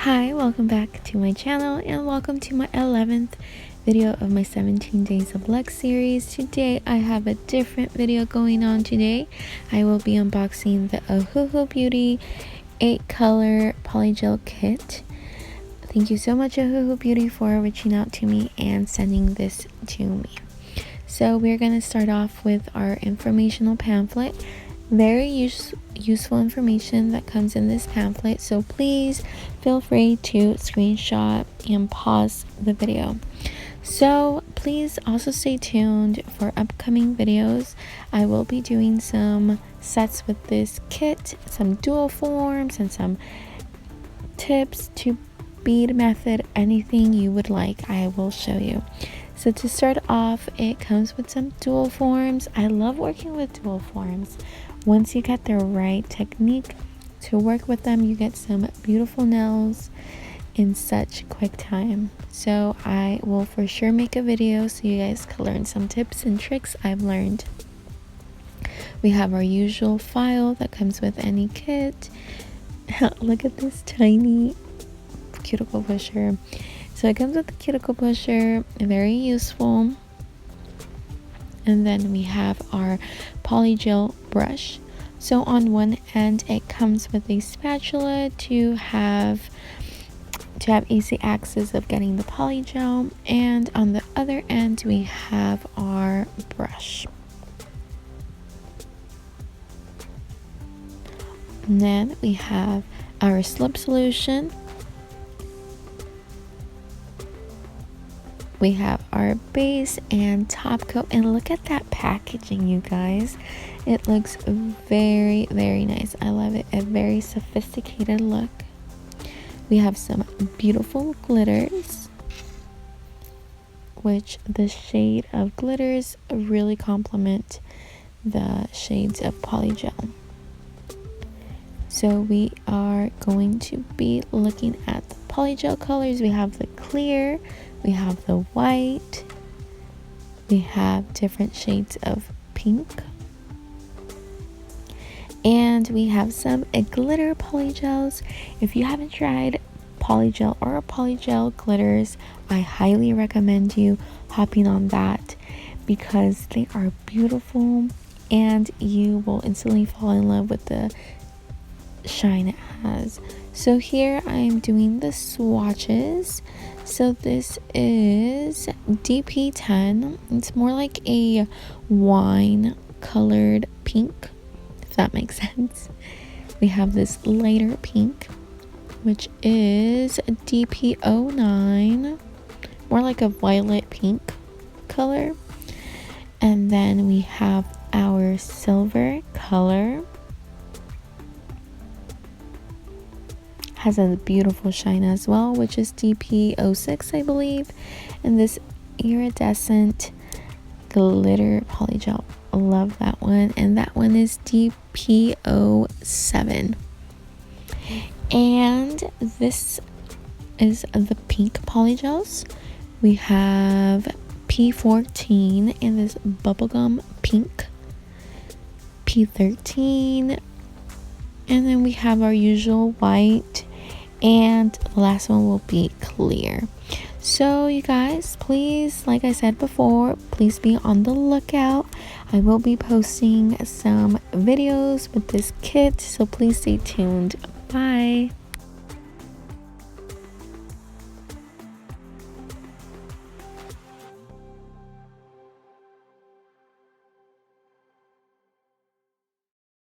Hi, welcome back to my channel and welcome to my 11th video of my 17 days of luck series. Today I have a different video going on. Today I will be unboxing the Ohuhu Beauty 8 color polygel kit. Thank you so much Ohuhu Beauty for reaching out to me and sending this to me. So we're going to start off with our informational pamphlet. Very useful information that comes in this pamphlet, so please feel free to screenshot and pause the video. So please also stay tuned for upcoming videos. I will be doing some sets with this kit, some dual forms and some tips to bead method, anything you would like I will show you. So to start off, it comes with some dual forms. I love working with dual forms. Once you get the right technique to work with them, you get some beautiful nails in such quick time. So I will for sure make a video so you guys can learn some tips and tricks I've learned. We have our usual file that comes with any kit. Look at this tiny cuticle pusher. So it comes with the cuticle pusher, very useful. And then we have our polygel brush. So on one end it comes with a spatula to have easy access of getting the polygel, and on the other end we have our brush. And then we have our slip solution. We have our base and top coat, and look at that packaging, you guys. It looks very, very nice. I love it. A very sophisticated look. We have some beautiful glitters, which the shade of glitters really complement the shades of polygel. So we are going to be looking at the polygel colors. We have the clear, we have the white, we have different shades of pink, and we have some glitter polygels. If you haven't tried polygel or polygel glitters, I highly recommend you hopping on that because they are beautiful and you will instantly fall in love with the shine it has. So here I am doing the swatches. So this is DP10. It's more like a wine colored pink, if that makes sense. We have this lighter pink, which is DP09, more like a violet pink color. And then we have our silver color. Has a beautiful shine as well, which is DP06, I believe. And this iridescent glitter polygel, I love that one. And that one is DP07. And this is the pink polygels. We have P14 and this bubblegum pink, P13, and then we have our usual white, and the last one will be clear. So you guys, please, like I said before, please be on the lookout. I will be posting some videos with this kit, so please stay tuned. Bye.